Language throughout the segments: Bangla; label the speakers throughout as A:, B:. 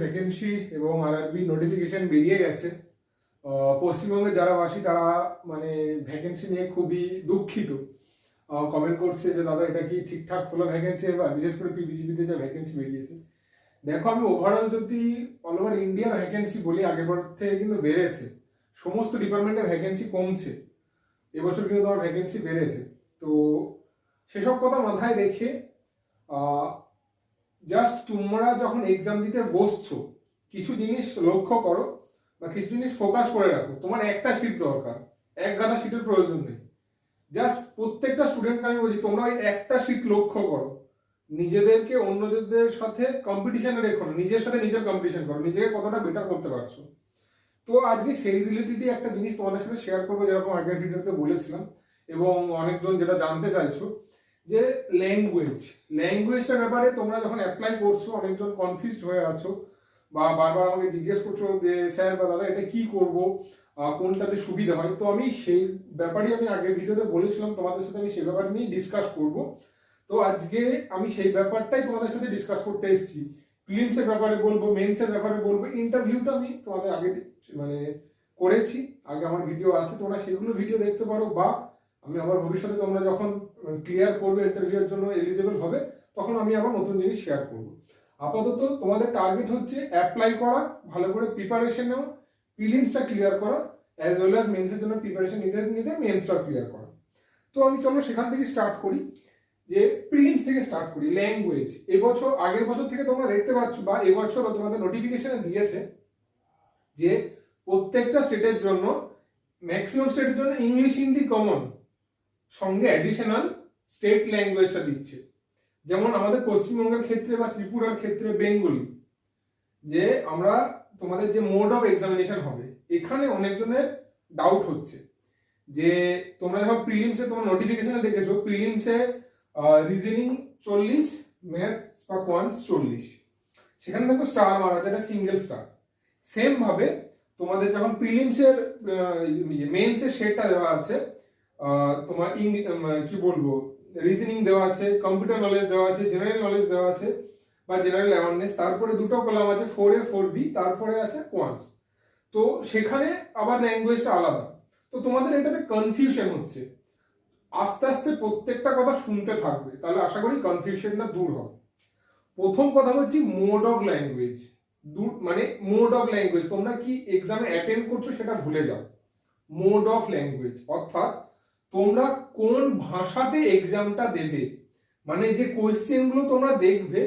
A: ভ্যাকেন্সি এবং আরআরবি নোটিফিকেশন বেরিয়ে গেছে। পশ্চিমবঙ্গে যারা বাসী তারা মানে ভ্যাকেন্সি নিয়ে খুবই দুঃখিত। কমেন্ট করছে যে দাদা এটা কি ঠিকঠাক হলো ভ্যাকেন্সি, এবার বিশেষ করে পিবিজিবিতে যে ভ্যাকেন্সি বেরিয়েছে। দেখো, আমি ওভারঅল যদি অল ওভার ইন্ডিয়ার ভ্যাকেন্সি বলি, আগের বার থেকে কিন্তু বেড়েছে। সমস্ত ডিপার্টমেন্টের ভ্যাকেন্সি কমছে, এবছর কিন্তু তোমার ভ্যাকেন্সি বেড়েছে। তো সেসব কথা মাথায় রেখে জাস্ট তোমরা যখন এক্সাম দিতে বসছো কিছু জিনিস লক্ষ্য করো বা কিছু জিনিস ফোকাস করে রাখো। তোমার একটা সিট দরকার, এক গাদা সিটের প্রয়োজন নেই। জাস্ট প্রত্যেকটা স্টুডেন্টকে আমি বলছি তোমরা ওই একটা সিট লক্ষ্য করো। নিজেদেরকে অন্যদের সাথে কম্পিটিশনে রেখো না, নিজের সাথে নিজের কম্পিটিশন করো, নিজেকে কতটা বেটার করতে পারছো। তো আজকে সেই রিলেটেডই একটা জিনিস তোমাদের সাথে শেয়ার করবো, যেরকম আগের ভিডিওতে বলেছিলাম এবং অনেকজন যেটা জানতে চাইছো যে ল্যাঙ্গুয়েজটার ব্যাপারে তোমরা যখন অ্যাপ্লাই করছো অনেকজন কনফিউজড হয়ে আছো বা বারবার আমাকে জিজ্ঞেস করছো যে স্যার বা দাদা এটা কি করব, কোনটাতে সুবিধা হয়। তো আমি সেই ব্যাপারেই আমি আগের ভিডিওতে বলেছিলাম তোমাদের সাথে আমি সেই ব্যাপার নিয়ে ডিসকাস করব। তো আজকে আমি সেই ব্যাপারটাই তোমাদের সাথে ডিসকাস করতে এসেছি। প্রিলিমসের ব্যাপারে বলবো, মেন্সের ব্যাপারে বলবো, ইন্টারভিউটা আমি তোমাদের আগে মানে করেছি, আগে আমার ভিডিও আছে, তোমরা সেগুলো ভিডিও দেখতে পারো। বা আমি আবার ভবিষ্যতে তোমরা যখন ক্লিয়ার করবে ইন্টারভিউর জন্য এলিজিবল হবে তখন আমি আবার নতুন জিনিস শেয়ার করব। আপাতত তোমাদের টার্গেট হচ্ছে অ্যাপ্লাই করা, ভালো করে প্রিপারেশন নেওয়া, প্রিলিমসটা ক্লিয়ার করা, অ্যাজ ওয়েল অ্যাজ মেন্সের জন্য প্রিপারেশন নিতে নিতে মেন্সটা ক্লিয়ার করা। তো আমি চলো সেখান থেকে স্টার্ট করি, যে প্রিলিমস থেকে স্টার্ট করি। ল্যাঙ্গুয়েজ এবছর আগের বছর থেকে তোমরা দেখতে পাচ্ছ বা এবছরও তোমাদের নোটিফিকেশনে দিয়েছে যে প্রত্যেকটা স্টেটের জন্য, ম্যাক্সিমাম স্টেটের জন্য ইংলিশ হিন্দি কমন, সঙ্গে অ্যাডিশনাল স্টেট ল্যাঙ্গুয়েজটা দিচ্ছে। যেমন আমাদের পশ্চিমবঙ্গের ক্ষেত্রে বা ত্রিপুরার ক্ষেত্রে বেঙ্গলি। যে আমরা তোমাদের যে মোড অফ এক্সামিনেশন হবে, এখানে অনেকজনের ডাউট হচ্ছে যে তোমরা যখন প্রিলিমসে তোমার নোটিফিকেশনে দেখেছো, প্রিলিমসে রিজনিং 40, ম্যাথস বা কোয়ান্টস 40, সেখানে দেখো স্টার মারা আছে, এটা সিঙ্গেল স্টার। সেম ভাবে তোমাদের যখন প্রিলিমসের মেন্সের শেডটা দেওয়া আছে, তোমার কি বলবো, রিজনিং দেওয়া আছে, কম্পিউটার নলেজ দেওয়া আছে, জেনারেল নলেজ দেওয়া আছে বা জেনারেল অ্যাওয়ারনেস, তারপরে দুটো কলাম আছে 4A 4B, তারপরে আছে কোয়ান্টস। তো সেখানে আবার ল্যাঙ্গুয়েজটা আলাদা। তো তোমাদের এটাতে কনফিউশন হচ্ছে, আস্তে আস্তে প্রত্যেকটা কথা শুনতে থাকবে, তাহলে আশা করি কনফিউশনটা দূর হবে। প্রথম কথা হচ্ছে মোড অফ ল্যাঙ্গুয়েজ। মানে মোড অফ ল্যাঙ্গুয়েজ, তোমরা কি এক্সামে অ্যাটেন্ড করছো সেটা ভুলে যাও। মোড অফ ল্যাঙ্গুয়েজ অর্থাৎ তোমরা কোন ভাষাতে এক্সামটা দেবে, মানে যে কোয়েশ্চেনগুলো তোমরা দেখবে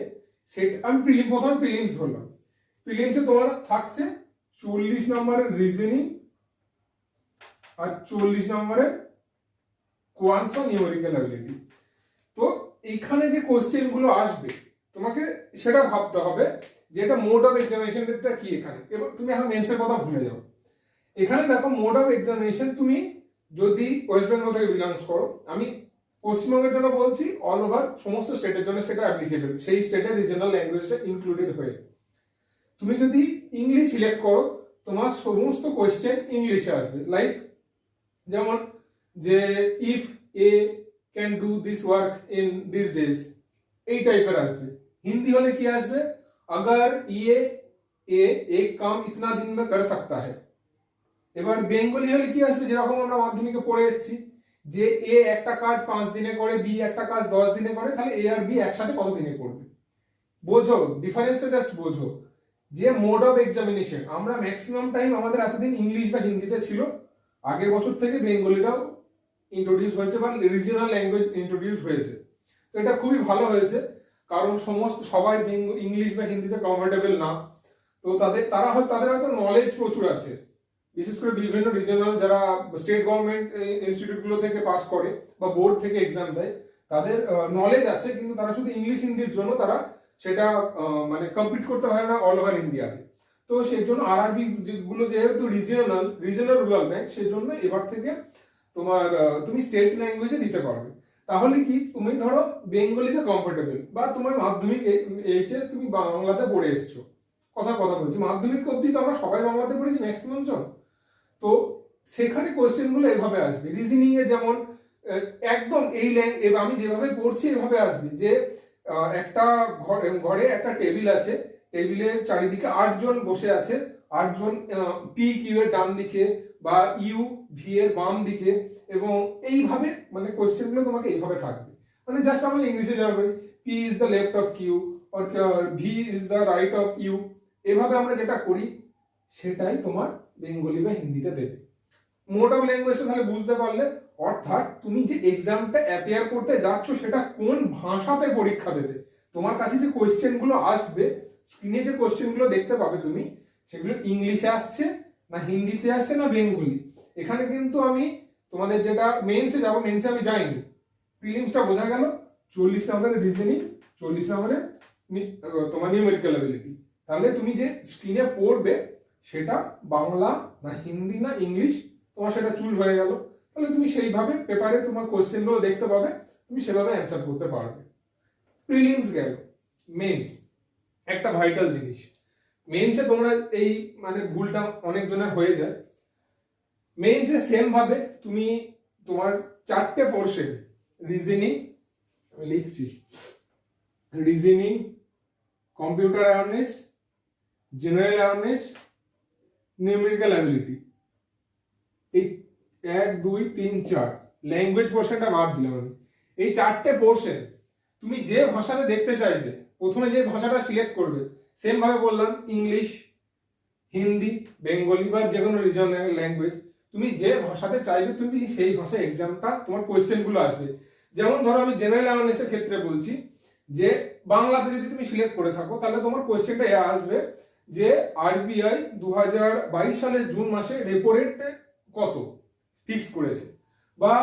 A: সেটা। আমি প্রথমে প্রিলিমস ধরলাম। প্রিলিমসে তোমার থাকছে 40 নম্বরের রিজনিং আর 40 নম্বরের কোয়ান্টস বা নিউমেরিক্যাল অ্যাবিলিটি। তো এখানে যে কোয়েশ্চেনগুলো আসবে তোমাকে সেটা ভাবতে হবে যে এটা মোড অফ এক্সামিনেশনটা কি। এখানে এবার তুমি এখন মেন্সের কথা ভুলে যাও। এখানে দেখো মোড অফ এক্সামিনেশন, তুমি যদি ওয়েস্ট বেঙ্গল থেকে বিলংস করো, আমি পশ্চিমবঙ্গের জন্য বলছি, অল ওভার সমস্ত স্টেটের জন্য সেটা অ্যাপ্লিকেবল, সেই স্টেটের রিজনাল ল্যাঙ্গুয়েজটা ইনক্লুডেড হয়ে। তুমি যদি ইংলিশ সিলেক্ট করো, তোমার সমস্ত কোয়েশ্চেন ইংলিশে আসবে। লাইক যেমন যে if A can do this work in this days, এই টাইপের আসবে। হিন্দি হলে কি আসবে, अगर ये ए एक काम इतना दिन में कर सकता है। এবার বেঙ্গলি হলে কি আসবে, যেরকম আমরা মাধ্যমিকে পড়ে এসেছি যে এ একটা কাজ 5 দিনে করে, বি একটা কাজ 10 দিনে করে, তাহলে এ আর বি একসাথে কত দিনে করবে। বোঝো ডিফারেন্সটা, জাস্ট বোঝো যে মোড অফ এক্সামিনেশন। আমরা ম্যাক্সিমাম টাইম আমাদের এতদিন ইংলিশ বা হিন্দিতে ছিল, আগের বছর থেকে বেঙ্গলিটাও ইন্ট্রোডিউস হয়েছে বা রিজিওনাল ল্যাঙ্গুয়েজ ইন্ট্রোডিউস হয়েছে। তো এটা খুবই ভালো হয়েছে, কারণ সবাই ইংলিশ বা হিন্দিতে কমফোর্টেবল না। তো তাদের হয়তো নলেজ প্রচুর আছে, বিশেষ করে বিভিন্ন রিজিওনাল যারা স্টেট গভর্নমেন্ট ইনস্টিটিউটগুলো থেকে পাস করে বা বোর্ড থেকে এক্সাম দেয়, তাদের নলেজ আছে, কিন্তু তারা শুধু ইংলিশ হিন্দির জন্য তারা সেটা মানে কমপ্লিট করতে পারে না অল ওভার ইন্ডিয়াতে। তো সেই জন্য আরআরবি গুলো যেহেতু রিজিওনাল রুরাল ব্যাংক, সেই জন্য এবার থেকে তুমি স্টেট ল্যাঙ্গুয়েজে দিতে পারবে। তাহলে কি, তুমি ধরো বেঙ্গলিতে কমফোর্টেবল বা তোমার মাধ্যমিক এইচএস তুমি বাংলাতে পড়ে এসছো, কথা বলছি মাধ্যমিক অবধি তো আমরা সবাই বাংলাতে পড়েছি ম্যাক্সিমাম জন। তো সেখানে কোয়েশ্চেনগুলো এভাবে আসবে। রিজনিং এ যেমন একদম আমি যেভাবে পড়ছি এভাবে আসবে যে একটা ঘরে একটা টেবিল আছে, টেবিলের চারিদিকে 8 জন বসে আছে, 8 জন পি কিউ এর ডান দিকে বা ইউ ভি এর বাম দিকে, এবং এইভাবে মানে কোশ্চেনগুলো তোমাকে এইভাবে থাকবে। মানে জাস্ট আমরা ইংলিশে যা করি, P is the left of Q or V is the right of U, এভাবে আমরা যেটা করি সেটাই তোমার বেঙ্গলি বা হিন্দিতে দেবে। মোড অফ ল্যাঙ্গুয়েজ তাহলে বুঝতে পারলে, অর্থাৎ তুমি যে এক্সামটা অ্যাপিয়ার করতে যাচ্ছ সেটা কোন ভাষাতে পরীক্ষা দেবে। তোমার কাছে যে কোয়েশ্চেনগুলো আসবে, স্ক্রিনে যে কোয়েশ্চেনগুলো দেখতে পাবে তুমি, সেগুলো ইংলিশে আসছে না হিন্দিতে আসছে না বেঙ্গলি। এখানে কিন্তু আমি তোমাদের যেটা মেন্সে যাবো, মেন্সে আমি যাইনি। প্রিলিমসটা বোঝা গেল, 40 নম্বরের রিজনিং, 40 নম্বরের তোমার নিউমেরিক্যাল অ্যাবিলিটি। তাহলে তুমি যে স্ক্রিনে পড়বে সেটা বাংলা না হিন্দি না ইংলিশ, তোমার সেটা চুজ হয়ে গেল। তাহলে তুমি সেইভাবে পেপারে তোমার কোয়েশ্চেনগুলো দেখতে পাবে, তুমি সেভাবে অ্যান্সার করতে পারবে। প্রিলিমস গেল। মেন্স একটা ভাইটাল জিনিস। মেন্সে তোমরা এই মানে ভুলটা অনেকজনের হয়ে যায়। মেন্সে সেম ভাবে তুমি তোমার 4টে পোর্শন, রিজনিং, আমি লিখছি, reasoning, computer awareness, general awareness, numerical ability, এই 1 2 3 4, ল্যাঙ্গুয়েজ পোর্শনটা বাদ দিলাম আমি। এই 4টে পোর্শন তুমি যে ভাষাতে দেখতে চাইবে, প্রথমে যে ভাষাটা সিলেক্ট করবে, সেম ভাবে বললাম ইংলিশ, হিন্দি, বেঙ্গলি বা যে কোনো রিজনাল ল্যাঙ্গুয়েজ, তুমি যে ভাষাতে চাইবে তুমি সেই ভাষায় এক্সামটা তোমার কোয়েশ্চেনগুলো আসবে। যেমন ধরো আমি জেনারেল অ্যাওয়ারনেসের ক্ষেত্রে বলছি যে বাংলাতে যদি তুমি সিলেক্ট করে থাকো তাহলে তোমার কোয়েশ্চেনটা আসবে যে আরবিআই 2022 সালের জুন মাসে রেপো রেট কত ফিক্স করেছে, বা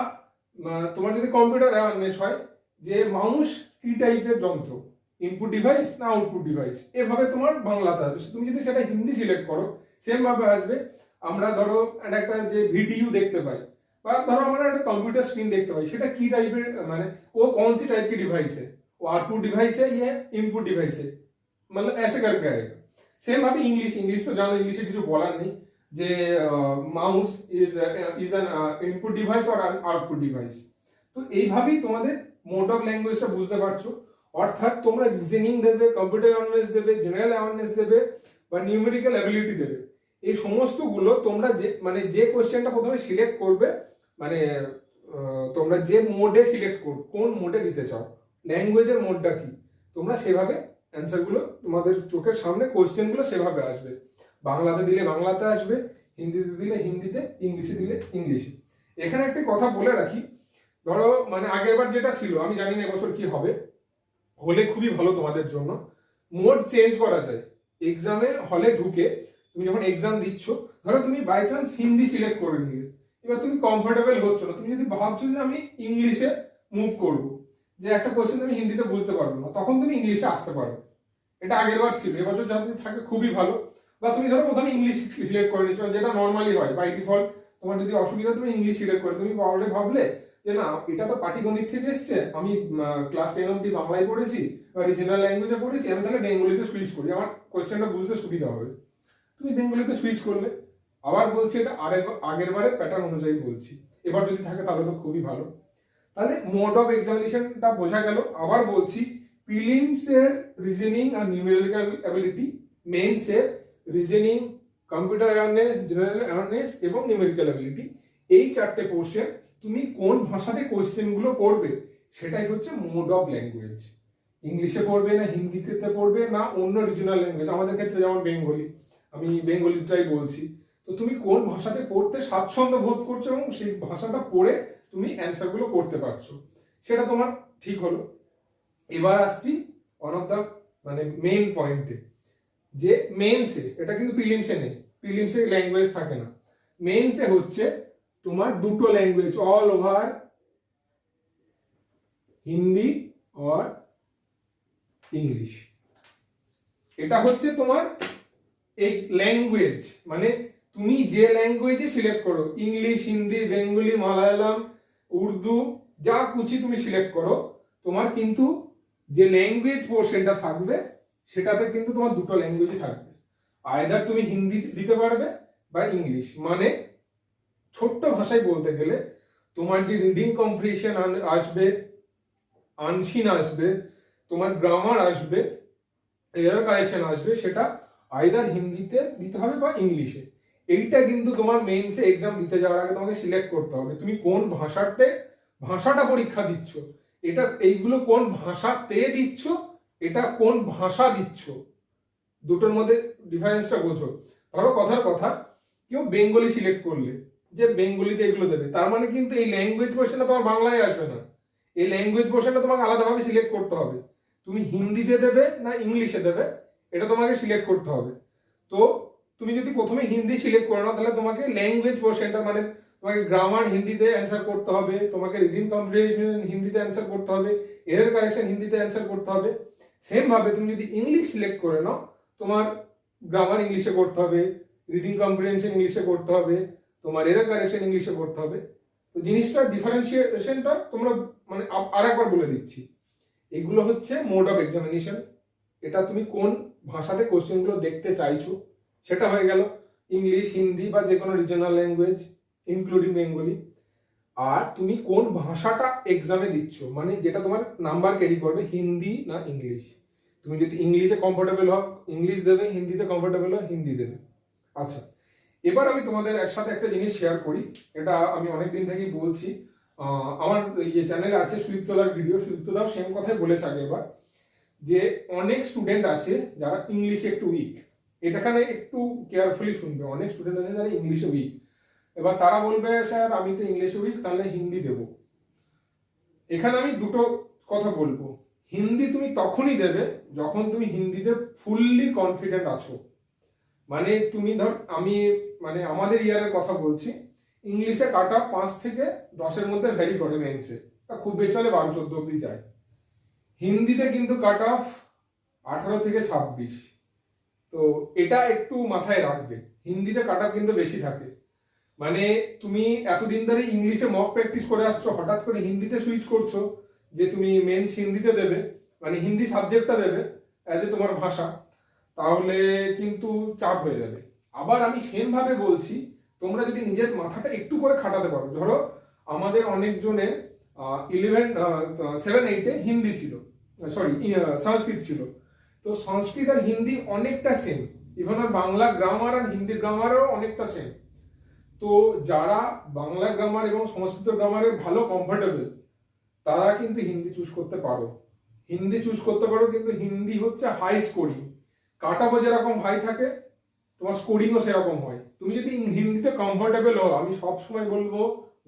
A: তোমার যদি কম্পিউটার অ্যাওয়ারনেস হয় যে মাউস কি টাইপের যন্ত্র, ইনপুট ডিভাইস না আউটপুট ডিভাইস, এভাবে তোমার বাংলাতে আসবে। তুমি যদি সেটা হিন্দি সিলেক্ট করো সেম ভাবে আসবে। আমরা ধরো একটা যে ভিডিও দেখতে পাই, বা ধরো আমরা একটা কম্পিউটার স্ক্রিন দেখতে পাই, সেটা কি টাইপের, মানে वो कौन सी टाइप की डिवाइस है, वो आउटपुट डिवाइस है या इनपुट डिवाइस है, मतलब ऐसे करके आएगा। सेम भाবে इंग्लिश, इंग्लिश तो জানো ইংলিশে কিছু বলার নেই যে mouse is an input device or output device. তো এইভাবেই তোমাদের মোড অফ ল্যাঙ্গুয়েজটা বুঝতে পারছো। অর্থাৎ তোমরা রিজনিং দেবে, কম্পিউটার অ্যাওয়ারনেস দেবে, জেনারেল অ্যাওয়ারনেস দেবে বা নিউমেরিক্যাল অ্যাবিলিটি দেবে। এই সমস্তগুলো তোমরা যে মানে যে কোশ্চেনটা প্রথমে সিলেক্ট করবে, মানে তোমরা যে মোডে সিলেক্ট করো, কোন মোডে দিতে চাও, ল্যাঙ্গুয়েজের মোডটা কি, তোমরা সেভাবে অ্যান্সারগুলো তোমাদের চোখের সামনে কোশ্চেনগুলো সেভাবে আসবে। বাংলাতে দিলে বাংলাতে আসবে, হিন্দিতে দিলে হিন্দিতে, ইংলিশে দিলে ইংলিশে। এখানে একটা কথা বলে রাখি, ধরো মানে আগেরবার যেটা ছিল, আমি জানি না এবছর কি হবে, হলে খুবই ভালো তোমাদের জন্য, মোড চেঞ্জ করা যায়। এক্সামে হলে ঢুকে তুমি যখন এক্সাম দিচ্ছ, ধরো তুমি বাই চান্স হিন্দি সিলেক্ট করে নিলে, এবার তুমি কমফোর্টেবল হচ্ছ না, তুমি যদি ভাবছো যে আমি ইংলিশে মুভ করবো, যে একটা কোশ্চেন তুমি হিন্দিতে বুঝতে পারবে না, তখন তুমি ইংলিশে আসতে পারো। এটা আগের বার ছিল, এবছর যদি থাকে খুবই ভালো। বা তুমি ধরো প্রথমে ইংলিশ সিলেক্ট করে নিচ্ছ, যেটা নর্মালি হয় বাই ডিফল্ট, তোমার যদি অসুবিধা তুমি ইংলিশ সিলেক্ট করে, তুমি ভাবলে যে না এটা তো পাটিগণিত থেকে এসছে, আমি ক্লাস 10 অব্দি বাংলায় পড়েছি বা রিজনাল ল্যাঙ্গুয়েজে পড়েছি, আমি তাহলে বেঙ্গলিতে সুইচ করি, আমার কোশ্চেনটা বুঝতে সুবিধা হবে। তুমি বেঙ্গলিতে সুইচ করলে। আবার বলছি এটা আগের বারের প্যাটার্ন অনুযায়ী বলছি, এবার যদি থাকে তাহলে তো খুবই ভালো। তাহলে মোড অফ এক্সামিনেশনটা বোঝা গেল। আবার বলছি, প্রিলিমসের রিজনিং আর নিউমেরিক্যাল অ্যাবিলিটি, মেইনসের reasoning, computer awareness, general awareness এবং নিউমেরিক্যাল অ্যাবিলিটি, এই 4টে পোর্শন তুমি কোন ভাষাতে কোয়েশ্চেনগুলো পড়বে সেটাই হচ্ছে মোড অফ ল্যাঙ্গুয়েজ। ইংলিশে পড়বে না হিন্দিতে পড়বে না অন্য রিজনাল ল্যাঙ্গুয়েজ, আমাদের ক্ষেত্রে যেমন বেঙ্গলি, আমি বেঙ্গলিটাই বলছি। তো তুমি কোন ভাষাতে পড়তে স্বাচ্ছন্দ্য বোধ করছো এবং সেই ভাষাটা পড়ে তুমি অ্যান্সারগুলো করতে পারছো, সেটা তোমার ঠিক হলো। এবার আসছি ওয়ান অফ দ্য মানে মেইন পয়েন্টে, যে মেইনসে, এটা কিন্তু প্রিলিমসে নেই, প্রিলিমসে ল্যাঙ্গুয়েজ থাকে না, মেইনসে হচ্ছে তোমার দুটো ল্যাঙ্গুয়েজ অল ওভার, হিন্দি আর ইংলিশ। এটা হচ্ছে তোমার এই ল্যাঙ্গুয়েজ, মানে তুমি যে ল্যাঙ্গুয়েজে সিলেক্ট করো, ইংলিশ, হিন্দি, বেঙ্গলি, মালায়ালাম, উর্দু, যা কুচি তুমি সিলেক্ট করো, তোমার কিন্তু যে ল্যাঙ্গুয়েজ পোর্শনটা থাকবে সেটাতে কিন্তু তোমার দুটো ল্যাঙ্গুয়েজই থাকবে। আইদার তুমি হিন্দি দিতে পারবে বা ইংলিশ। মানে ছোট্ট ভাষায় বলতে গেলে তোমার যে রিডিং কম্প্রিহেনশন আসবে, আনসিন আসবে, তোমার গ্রামার আসবে, এরর কারেকশন আসবে সেটা আইদার হিন্দিতে দিতে হবে বা ইংলিশে। এইটা কিন্তু তোমার মেইনসে এক্সাম দিতে যাওয়ার আগে তোমাকে সিলেক্ট করতে হবে তুমি কোন ভাষাটা পরীক্ষা দিচ্ছ, এটা এইগুলো কোন ভাষাতে দিচ্ছ, এটা কোন ভাষা দিচ্ছ, দুটোর মধ্যে ডিফারেন্সটা বোঝো। ধরো কথার কথা কেউ বেঙ্গলি সিলেক্ট করলে যে বেঙ্গলিতে এগুলো দেবে, তার মানে কিন্তু এই ল্যাঙ্গুয়েজ পোর্শনটা তোমার বাংলায় আসবে না, এই ল্যাঙ্গুয়েজ পোর্শনটা তোমাকে আলাদাভাবে সিলেক্ট করতে হবে। তুমি হিন্দিতে দেবে না ইংলিশে দেবে এটা তোমাকে সিলেক্ট করতে হবে। তো তুমি যদি প্রথমে হিন্দি সিলেক্ট করে নাও তাহলে তোমাকে ল্যাঙ্গুয়েজ পোর্শনটা মানে তোমাকে গ্রামার হিন্দিতে অ্যান্সার করতে হবে, তোমাকে রিডিং কম্প্রিহেনশন হিন্দিতে অ্যান্সার করতে হবে, এরর কারেকশন হিন্দিতে অ্যান্সার করতে হবে। সেম ভাবে তুমি যদি ইংলিশ সিলেক্ট করে নাও তোমার গ্রামার ইংলিশে করতে হবে, রিডিং কম্প্রিহেনশন ইংলিশে করতে হবে, তোমার এরর কারেকশন ইংলিশে করতে হবে। তো জিনিসটা ডিফারেন্সিয়েশনটা তোমরা মানে আরেকবার বলে দিচ্ছি, এগুলো হচ্ছে মোড অফ এক্সামিনেশন, এটা তুমি কোন ভাষাতে কোশ্চেনগুলো দেখতে চাইছো সেটা হয়ে গেল ইংলিশ, হিন্দি বা যে কোনো রিজনাল ল্যাঙ্গুয়েজ ইনক্লুডিং বেঙ্গলি। আর তুমি কোন ভাষাটা এক্সামে দিচ্ছ মানে যেটা তোমার নাম্বার ক্যারি করবে, হিন্দি না ইংলিশ। তুমি যদি ইংলিশে কমফোর্টেবল হও ইংলিশ দেবে, হিন্দিতে কমফোর্টেবল হও হিন্দি দেবে। আচ্ছা, এবার আমি তোমাদের একসাথে একটা জিনিস শেয়ার করি, এটা আমি অনেকদিন থেকেই বলছি, আমার ইয়ে চ্যানেলে আছে সুদীপ্তদার ভিডিও, সুদীপ্তদাও সেম কথাই বলেছে আগে এবার, যে অনেক স্টুডেন্ট আছে যারা ইংলিশে একটু উইক, এটাখানে একটু কেয়ারফুলি শুনবে, অনেক স্টুডেন্ট আছে যারা ইংলিশে উইক। এবার তারা বলবে স্যার আমি তো ইংলিশে উইক তাহলে হিন্দি দেব। এখানে আমি দুটো কথা বলবো, হিন্দি তুমি তখনই দেবে যখন তুমি হিন্দিতে ফুললি কনফিডেন্ট আছো। মানে তুমি ধর আমি মানে আমাদের ইয়ারের কথা বলছি, ইংলিশে কাট অফ 5 থেকে 10-এর মধ্যে ভ্যারি করে মেন্সে, খুব বেশি হলে 12-14 অব্দি যায়। হিন্দিতে কিন্তু কাট অফ 18 থেকে 26। তো এটা একটু মাথায় রাখবে, হিন্দিতে কাট অফ কিন্তু বেশি থাকে। মানে তুমি এতদিন ধরে ইংলিশে মক প্র্যাকটিস করে আসছো, হঠাৎ করে হিন্দিতে সুইচ করছো যে তুমি মেন্স হিন্দিতে দেবে, মানে হিন্দি সাবজেক্টটা দেবে অ্যাজ এ তোমার ভাষা, তাহলে কিন্তু চাপ হয়ে যাবে। আবার আমি সেম ভাবে বলছি, তোমরা যদি নিজের মাথাটা একটু করে খাটাতে পারো, ধরো আমাদের অনেকজনের 7-8-এ হিন্দি ছিল, সরি সংস্কৃত ছিল, তো সংস্কৃত আর হিন্দি অনেকটা সেম, ইভেন আর বাংলা গ্রামার আর হিন্দি গ্রামারও অনেকটা সেম। তো যারা বাংলা গ্রামার এবং সংস্কৃত গ্রামারে ভালো কমফোর্টেবল তারা কিন্তু হিন্দি চুজ করতে পারো, হিন্দি চুজ করতে পারো, কিন্তু হিন্দি হচ্ছে হাই স্কোরিং, কাট অফও যেরকম হাই থাকে তোমার স্কোরিংও সেরকম হয়। তুমি যদি হিন্দিতে কমফোর্টেবল হও আমি সবসময় বলবো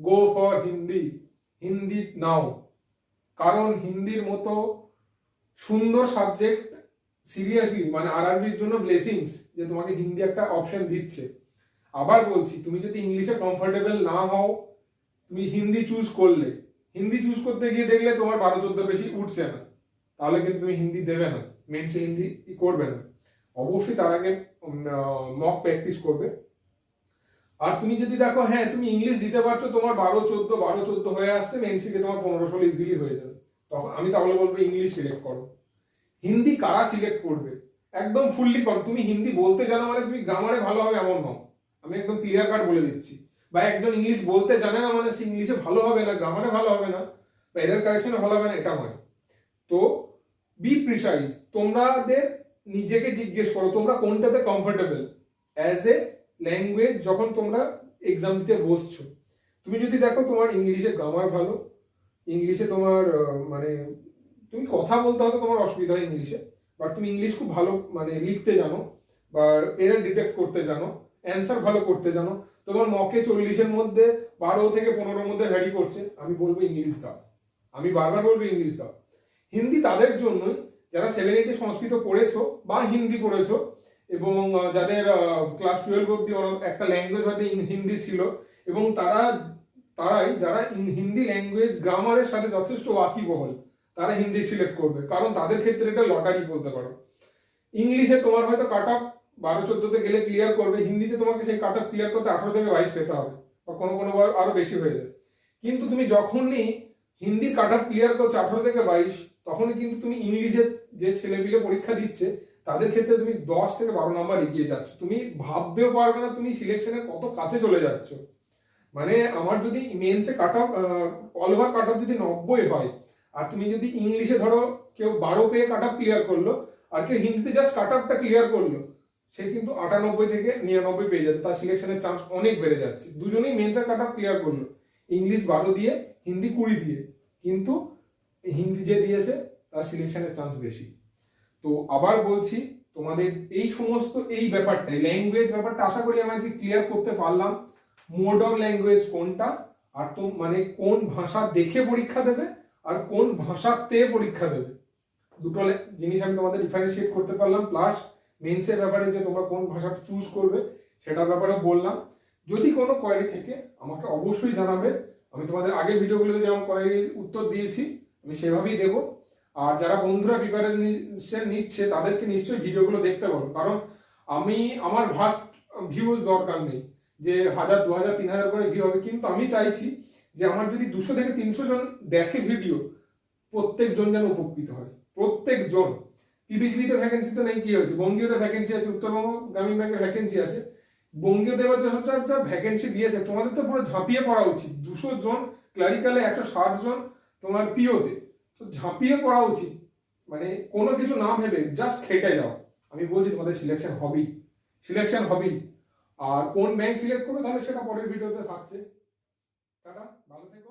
A: গো ফর হিন্দি, হিন্দি নাও, কারণ হিন্দির মতো সুন্দর সাবজেক্ট সিরিয়াসলি মানে আরআরবির জন্য ব্লেসিংস যে তোমাকে হিন্দি একটা অপশন দিচ্ছে। আবার বলছি তুমি যদি ইংলিশে কমফোর্টেবল না হও, তুমি হিন্দি চুজ করলে, হিন্দি চুজ করতে গিয়ে দেখলে তোমার 12-14 বেশি উঠছে না, তাহলে কিন্তু তুমি হিন্দি দেবে না, মেন্সে হিন্দি করবে না। অবশ্যই তার আগে মক প্র্যাকটিস করবে। আর তুমি যদি দেখো হ্যাঁ তুমি ইংলিশ দিতে পারছো, তোমার 12-14 হয়ে আসছে, মেন্সে গিয়ে তোমার 15-16 ইজিলি হয়ে যাবে, তখন আমি তাহলে বলবো ইংলিশ সিলেক্ট করো। হিন্দি কারা সিলেক্ট করবে, একদম ফুললি কর, তুমি হিন্দি বলতে জানো মানে তুমি গ্রামারে ভালো হবে এমন নয়, আমি একদম ক্লিয়ার কাট বলে দিচ্ছি। বা একজন ইংলিশ বলতে জানে না মানে সে ইংলিশে ভালো হবে না, গ্রামারে ভালো হবে না, বা এরর কারেকশনে ভালো হবে না, এটা নয়। তো বি প্রিসাইজ, তোমাদের নিজেকে জিজ্ঞেস করো তোমরা কোনটাতে কমফোর্টেবল অ্যাজ এ ল্যাঙ্গুয়েজ যখন তোমরা এক্সাম দিতে বসছো। তুমি যদি দেখো তোমার ইংলিশে গ্রামার ভালো, ইংলিশে তোমার মানে তুমি কথা বলতে হয়তো তোমার অসুবিধা হয় ইংলিশে, বাট তুমি ইংলিশ খুব ভালো মানে লিখতে জানো বা এরর ডিটেক্ট করতে জানো, অ্যান্সার ভালো করতে জানো, তোমার মকে 40-এর মধ্যে 12 থেকে 15-এর মধ্যে ভ্যারি করছে, আমি বলবো ইংলিশ দাও, আমি বারবার বলবো ইংলিশ দাও। হিন্দি তাদের জন্যই যারা 7-8-এ সংস্কৃত পড়েছো বা হিন্দি পড়েছো এবং যাদের ক্লাস 12 অব্দি একটা ল্যাঙ্গুয়েজ হয়তো হিন্দি ছিল, এবং তারাই যারা হিন্দি ল্যাঙ্গুয়েজ গ্রামারের সাথে যথেষ্ট ওয়াকিবহল, তারা হিন্দি সিলেক্ট করবে, কারণ তাদের ক্ষেত্রে এটা লটারি বলতে পারো। ইংলিশে তোমার হয়তো কাট অফ 12-14-তে গেলে ক্লিয়ার করবে, হিন্দিতে তোমাকে সেই কাট অফ ক্লিয়ার করতে 18 থেকে 22 পেতে হবে, বা কোনো বার আরো বেশি হয়ে যায়। কিন্তু তুমি যখনই হিন্দি কাট অফ ক্লিয়ার করছো 18 থেকে 22, তখনই কিন্তু তুমি ইংলিশের যে ছেলেপিলে পরীক্ষা দিচ্ছে তাদের ক্ষেত্রে তুমি 10 থেকে 12 নাম্বার এগিয়ে যাচ্ছ, তুমি ভাবতেও পারবে না তুমি সিলেকশনের কত কাছে চলে যাচ্ছ। মানে আমার যদি মেন্সে cut off all over cut off যদি 90 হয়, আর তুমি যদি ইংলিশে ধরো কেউ 12 পেয়ে কাট অফ ক্লিয়ার করলো আর কেউ হিন্দিতে জাস্ট কাট অফটা ক্লিয়ার করলো, সে কিন্তু 98 থেকে 99 পেয়ে যাচ্ছে, তার সিলেকশনের চান্স অনেক বেড়ে যাচ্ছে। দুজনেই মেন্সের কাট অফ ক্লিয়ার করলো, ইংলিশ 12 দিয়ে, হিন্দি 20 দিয়ে, কিন্তু হিন্দি যে দিয়েছে তার সিলেকশনের চান্স বেশি। তো আবার বলছি, তোমাদের এই সমস্ত এই ব্যাপারটা, ল্যাঙ্গুয়েজ ব্যাপারটা আশা করি আমি আজকে ক্লিয়ার করতে পারলাম। মোড অফ ল্যাঙ্গুয়েজ কোনটা, আর তো মানে কোন ভাষা দেখে পরীক্ষা দেবে আর কোন ভাষাতে পরীক্ষা দেবে, দুটো জিনিস আমি তোমাদের ডিফারেন্সিয়েট করতে পারলাম। প্লাস মেন্সের ব্যাপারে যে তোমরা কোন ভাষাটা চুজ করবে সেটার ব্যাপারে বললাম। যদি কোনো কোয়েরি থেকে আমাকে অবশ্যই জানাবে, আমি তোমাদের আগের ভিডিওগুলোতে যেমন কোয়েরির উত্তর দিয়েছি আমি সেভাবেই দেবো। আর যারা বন্ধুরা প্রিপারেশন নিচ্ছে তাদেরকে নিশ্চয়ই ভিডিওগুলো দেখতে পারো, কারণ আমি আমার ভাস্ট ভিউজ দরকার নেই যে 1000, 2000, 3000 করে ভিউ হবে, কিন্তু আমি চাইছি যে আমার যদি 200 থেকে 300 জন দেখে ভিডিও, প্রত্যেকজন যেন উপকৃত হয়, প্রত্যেকজন। পিবিজিবিতে ভ্যাকেন্সি তো নেই, কি হয়েছে, বঙ্গীয়তে ভ্যাকেন্সি আছে, উত্তরবঙ্গ গ্রামীণ ব্যাংকে ভ্যাকেন্সি আছে, বঙ্গীয় দেওয়ার যা ভ্যাকেন্সি দিয়েছে তোমাদের তো পুরো ঝাঁপিয়ে পড়া উচিত। 200 জন ক্লারিক্যালে, 160 জন তোমার পিওতে, তো ঝাঁপিয়ে পড়া উচিত, মানে কোনো কিছু না ভেবে জাস্ট খেটে যাও। আমি বলছি তোমাদের সিলেকশন হবেই, সিলেকশন হবেই। আর কোন ব্যাংক সিলেক্ট করবে তাহলে সেটা পরের ভিডিওতে থাকছে। টাটা, ভালো থেকো।